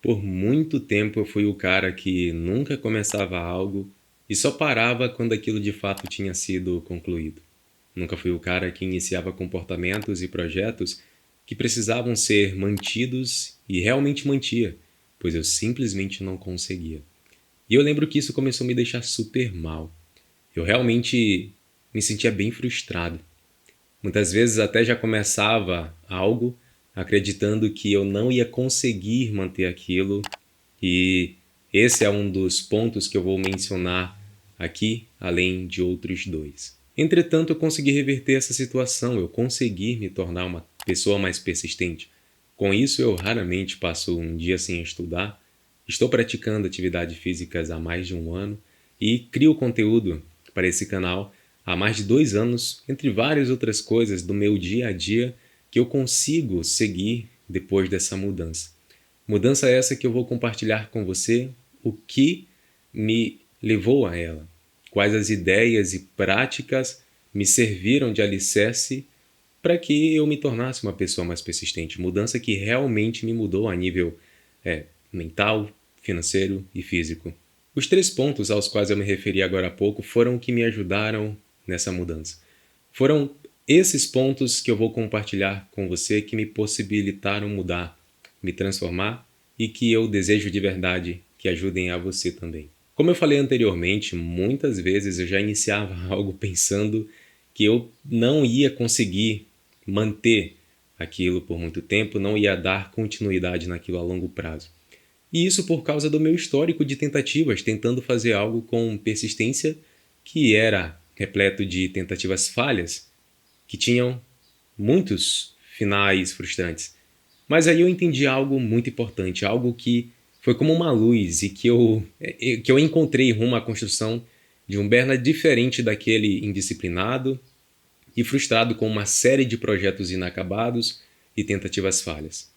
Por muito tempo eu fui o cara que nunca começava algo e só parava quando aquilo de fato tinha sido concluído. Nunca fui o cara que iniciava comportamentos e projetos que precisavam ser mantidos e realmente mantia, pois eu simplesmente não conseguia. E eu lembro que isso começou a me deixar super mal. Eu realmente me sentia bem frustrado. Muitas vezes até já começava algo acreditando que eu não ia conseguir manter aquilo, e esse é um dos pontos que eu vou mencionar aqui, além de outros dois. Entretanto, eu consegui reverter essa situação, eu consegui me tornar uma pessoa mais persistente. Com isso, eu raramente passo um dia sem estudar, estou praticando atividades físicas há mais de um ano e crio conteúdo para esse canal há mais de 2 anos, entre várias outras coisas do meu dia a dia que eu consigo seguir depois dessa mudança. Mudança essa que eu vou compartilhar com você o que me levou a ela, quais as ideias e práticas me serviram de alicerce para que eu me tornasse uma pessoa mais persistente. Mudança que realmente me mudou a nível mental, financeiro e físico. Os 3 pontos aos quais eu me referi agora há pouco foram o que me ajudaram nessa mudança. Foram esses pontos que eu vou compartilhar com você que me possibilitaram mudar, me transformar e que eu desejo de verdade que ajudem a você também. Como eu falei anteriormente, muitas vezes eu já iniciava algo pensando que eu não ia conseguir manter aquilo por muito tempo, não ia dar continuidade naquilo a longo prazo. E isso por causa do meu histórico de tentativas, tentando fazer algo com persistência que era repleto de tentativas falhas, que tinham muitos finais frustrantes. Mas aí eu entendi algo muito importante, algo que foi como uma luz e que eu encontrei rumo à construção de um Bernard diferente daquele indisciplinado e frustrado com uma série de projetos inacabados e tentativas falhas.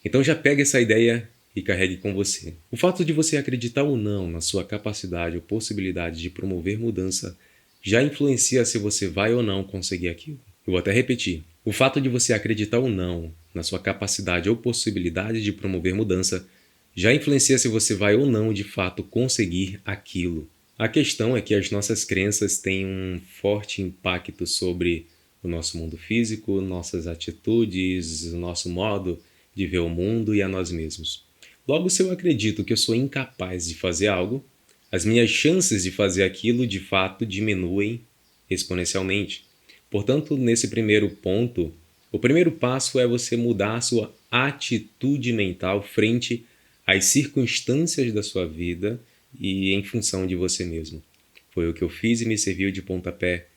Então já pega essa ideia e carregue com você. O fato de você acreditar ou não na sua capacidade ou possibilidade de promover mudança já influencia se você vai ou não conseguir aquilo. Eu vou até repetir. O fato de você acreditar ou não na sua capacidade ou possibilidade de promover mudança já influencia se você vai ou não de fato conseguir aquilo. A questão é que as nossas crenças têm um forte impacto sobre o nosso mundo físico, nossas atitudes, o nosso modo de ver o mundo e a nós mesmos. Logo, se eu acredito que eu sou incapaz de fazer algo, as minhas chances de fazer aquilo de fato diminuem exponencialmente. Portanto, nesse primeiro ponto, o primeiro passo é você mudar a sua atitude mental frente às circunstâncias da sua vida e em função de você mesmo. Foi o que eu fiz e me serviu de pontapé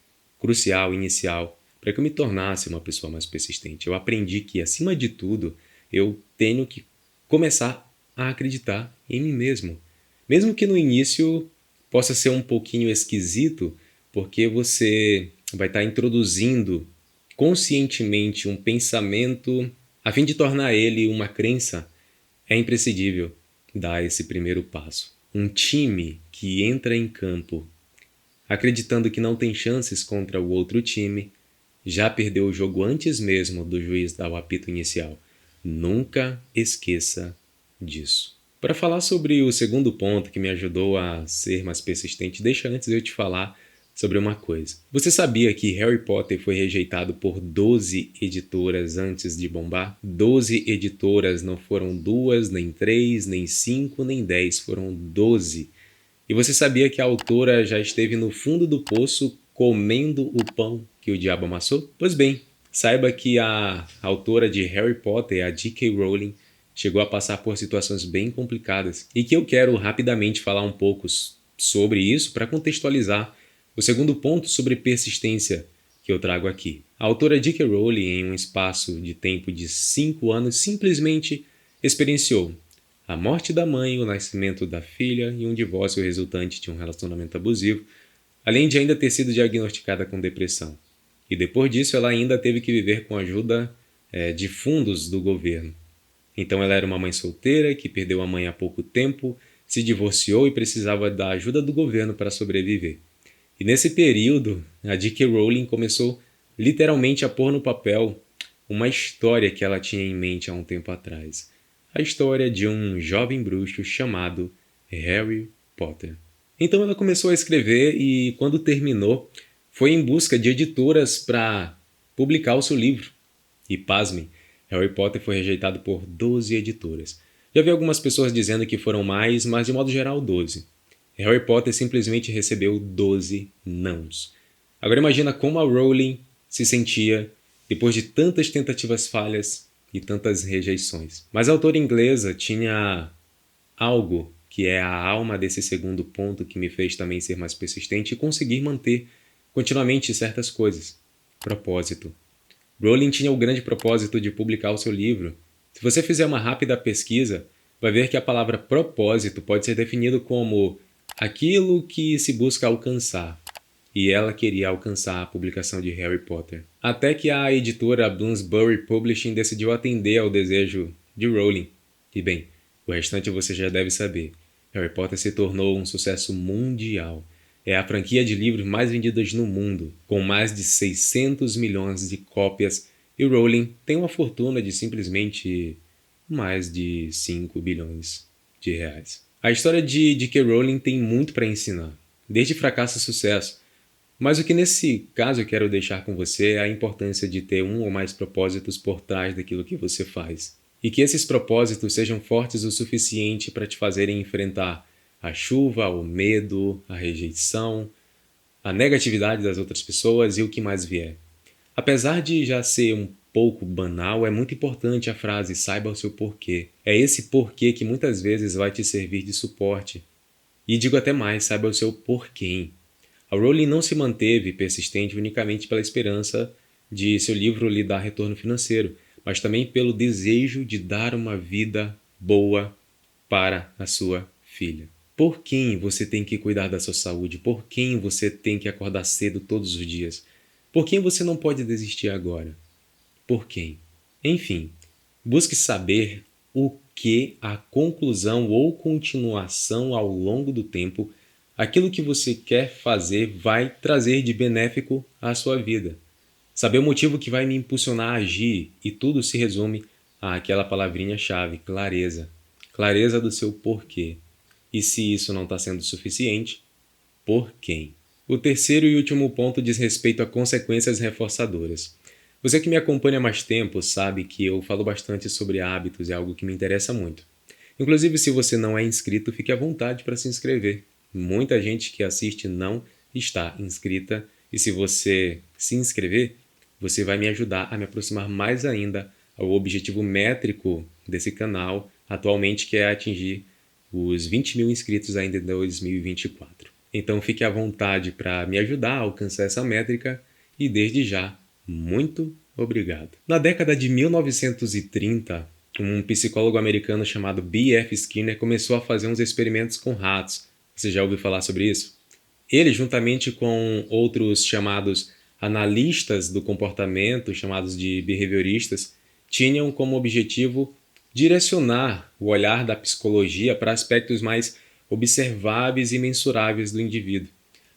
crucial, inicial, para que eu me tornasse uma pessoa mais persistente. Eu aprendi que, acima de tudo, eu tenho que começar a acreditar em mim mesmo. Mesmo que no início possa ser um pouquinho esquisito, porque você vai estar introduzindo conscientemente um pensamento a fim de tornar ele uma crença, é imprescindível dar esse primeiro passo. Um time que entra em campo acreditando que não tem chances contra o outro time, já perdeu o jogo antes mesmo do juiz dar o apito inicial. Nunca esqueça disso. Para falar sobre o segundo ponto que me ajudou a ser mais persistente, deixa antes eu te falar sobre uma coisa. Você sabia que Harry Potter foi rejeitado por 12 editoras antes de bombar? 12 editoras, não foram 2, nem 3, nem 5, nem 10, foram 12. E você sabia que a autora já esteve no fundo do poço comendo o pão que o diabo amassou? Pois bem, saiba que a autora de Harry Potter, a J.K. Rowling, chegou a passar por situações bem complicadas e que eu quero rapidamente falar um pouco sobre isso para contextualizar o segundo ponto sobre persistência que eu trago aqui. A autora J.K. Rowling, em um espaço de tempo de 5 anos, simplesmente experienciou a morte da mãe, o nascimento da filha e um divórcio resultante de um relacionamento abusivo, além de ainda ter sido diagnosticada com depressão. E depois disso ela ainda teve que viver com a ajuda de fundos do governo. Então ela era uma mãe solteira que perdeu a mãe há pouco tempo, se divorciou e precisava da ajuda do governo para sobreviver. E nesse período, a J.K. Rowling começou literalmente a pôr no papel uma história que ela tinha em mente há um tempo atrás. a história de um jovem bruxo chamado Harry Potter. Então ela começou a escrever e, quando terminou, foi em busca de editoras para publicar o seu livro. E pasmem, Harry Potter foi rejeitado por 12 editoras. Já vi algumas pessoas dizendo que foram mais, mas de modo geral 12. Harry Potter simplesmente recebeu 12 nãos. Agora imagina como a Rowling se sentia depois de tantas tentativas falhas e tantas rejeições. Mas a autora inglesa tinha algo que é a alma desse segundo ponto que me fez também ser mais persistente e conseguir manter continuamente certas coisas. Propósito. Rowling tinha o grande propósito de publicar o seu livro. Se você fizer uma rápida pesquisa, vai ver que a palavra propósito pode ser definido como aquilo que se busca alcançar. E ela queria alcançar a publicação de Harry Potter. Até que a editora Bloomsbury Publishing decidiu atender ao desejo de Rowling. E bem, o restante você já deve saber. Harry Potter se tornou um sucesso mundial. É a franquia de livros mais vendidas no mundo, com mais de 600 milhões de cópias, e Rowling tem uma fortuna de simplesmente mais de 5 bilhões de reais. A história de J.K. Rowling tem muito para ensinar, desde fracasso a sucesso. Mas o que nesse caso eu quero deixar com você é a importância de ter um ou mais propósitos por trás daquilo que você faz. E que esses propósitos sejam fortes o suficiente para te fazerem enfrentar a chuva, o medo, a rejeição, a negatividade das outras pessoas e o que mais vier. Apesar de já ser um pouco banal, é muito importante a frase "saiba o seu porquê". É esse porquê que muitas vezes vai te servir de suporte. E digo até mais, saiba o seu porquê. A Rowling não se manteve persistente unicamente pela esperança de seu livro lhe dar retorno financeiro, mas também pelo desejo de dar uma vida boa para a sua filha. Por quem você tem que cuidar da sua saúde? Por quem você tem que acordar cedo todos os dias? Por quem você não pode desistir agora? Por quem? Enfim, busque saber o que a conclusão ou continuação ao longo do tempo, aquilo que você quer fazer vai trazer de benéfico à sua vida. Saber o motivo que vai me impulsionar a agir, e tudo se resume àquela palavrinha-chave, clareza. Clareza do seu porquê. E se isso não está sendo suficiente, por quem? O terceiro e último ponto diz respeito a consequências reforçadoras. Você que me acompanha há mais tempo sabe que eu falo bastante sobre hábitos, é algo que me interessa muito. Inclusive, se você não é inscrito, fique à vontade para se inscrever. Muita gente que assiste não está inscrita, e se você se inscrever, você vai me ajudar a me aproximar mais ainda ao objetivo métrico desse canal atualmente, que é atingir os 20 mil inscritos ainda em 2024. Então fique à vontade para me ajudar a alcançar essa métrica e, desde já, muito obrigado. Na década de 1930, um psicólogo americano chamado B.F. Skinner começou a fazer uns experimentos com ratos. Você já ouviu falar sobre isso? Ele, juntamente com outros chamados analistas do comportamento, chamados de behavioristas, tinham como objetivo direcionar o olhar da psicologia para aspectos mais observáveis e mensuráveis do indivíduo.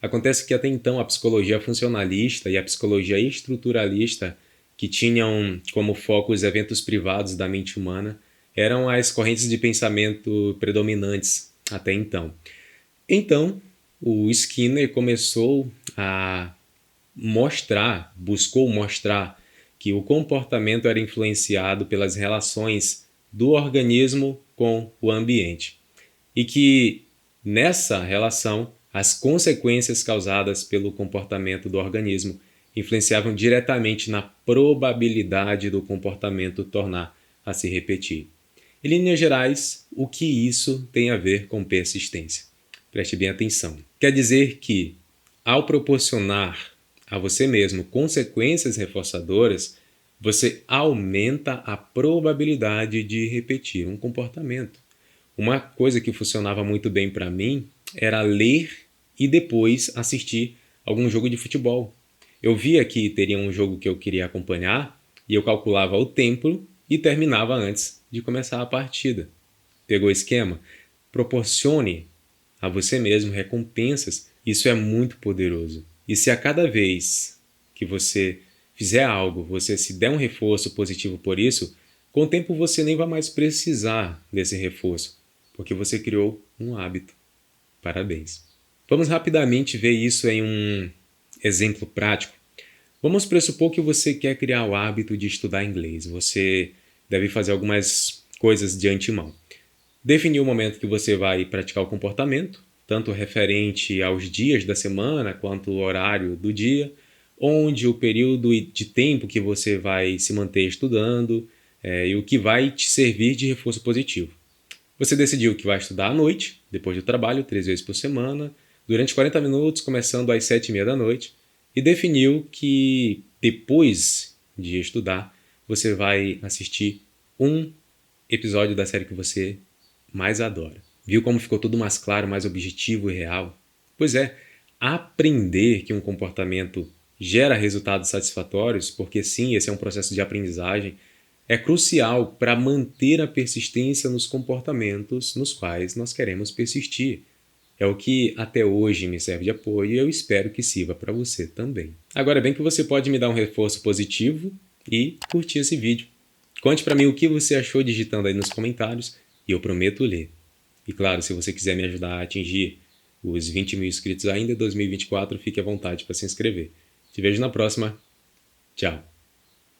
Acontece que até então a psicologia funcionalista e a psicologia estruturalista, que tinham como foco os eventos privados da mente humana, eram as correntes de pensamento predominantes até então. Então, o Skinner buscou mostrar que o comportamento era influenciado pelas relações do organismo com o ambiente e que, nessa relação, as consequências causadas pelo comportamento do organismo influenciavam diretamente na probabilidade do comportamento tornar a se repetir. Em linhas gerais, o que isso tem a ver com persistência? Preste bem atenção. Quer dizer que, ao proporcionar a você mesmo consequências reforçadoras, você aumenta a probabilidade de repetir um comportamento. Uma coisa que funcionava muito bem para mim era ler e depois assistir algum jogo de futebol. Eu via que teria um jogo que eu queria acompanhar e eu calculava o tempo e terminava antes de começar a partida. Pegou o esquema? Proporcione a você mesmo recompensas. Isso é muito poderoso. E se a cada vez que você fizer algo, você se der um reforço positivo por isso, Com o tempo você nem vai mais precisar desse reforço, porque você criou um hábito. Parabéns. Vamos rapidamente ver isso em um exemplo prático. Vamos pressupor que você quer criar o hábito de estudar inglês. Você deve fazer algumas coisas de antemão. Definir o momento que você vai praticar o comportamento, tanto referente aos dias da semana quanto o horário do dia, onde o período de tempo que você vai se manter estudando e o que vai te servir de reforço positivo. Você decidiu que vai estudar à noite, depois do trabalho, 3 vezes por semana, durante 40 minutos, começando às 7h30 da noite, e definiu que depois de estudar, você vai assistir um episódio da série que você mais adora. Viu como ficou tudo mais claro, mais objetivo e real? Pois é, aprender que um comportamento gera resultados satisfatórios, porque sim, esse é um processo de aprendizagem, é crucial para manter a persistência nos comportamentos nos quais nós queremos persistir. É o que até hoje me serve de apoio e eu espero que sirva para você também. Agora bem que você pode me dar um reforço positivo e curtir esse vídeo. Conte para mim o que você achou digitando aí nos comentários e eu prometo ler. E claro, se você quiser me ajudar a atingir os 20 mil inscritos ainda em 2024, fique à vontade para se inscrever. Te vejo na próxima. Tchau!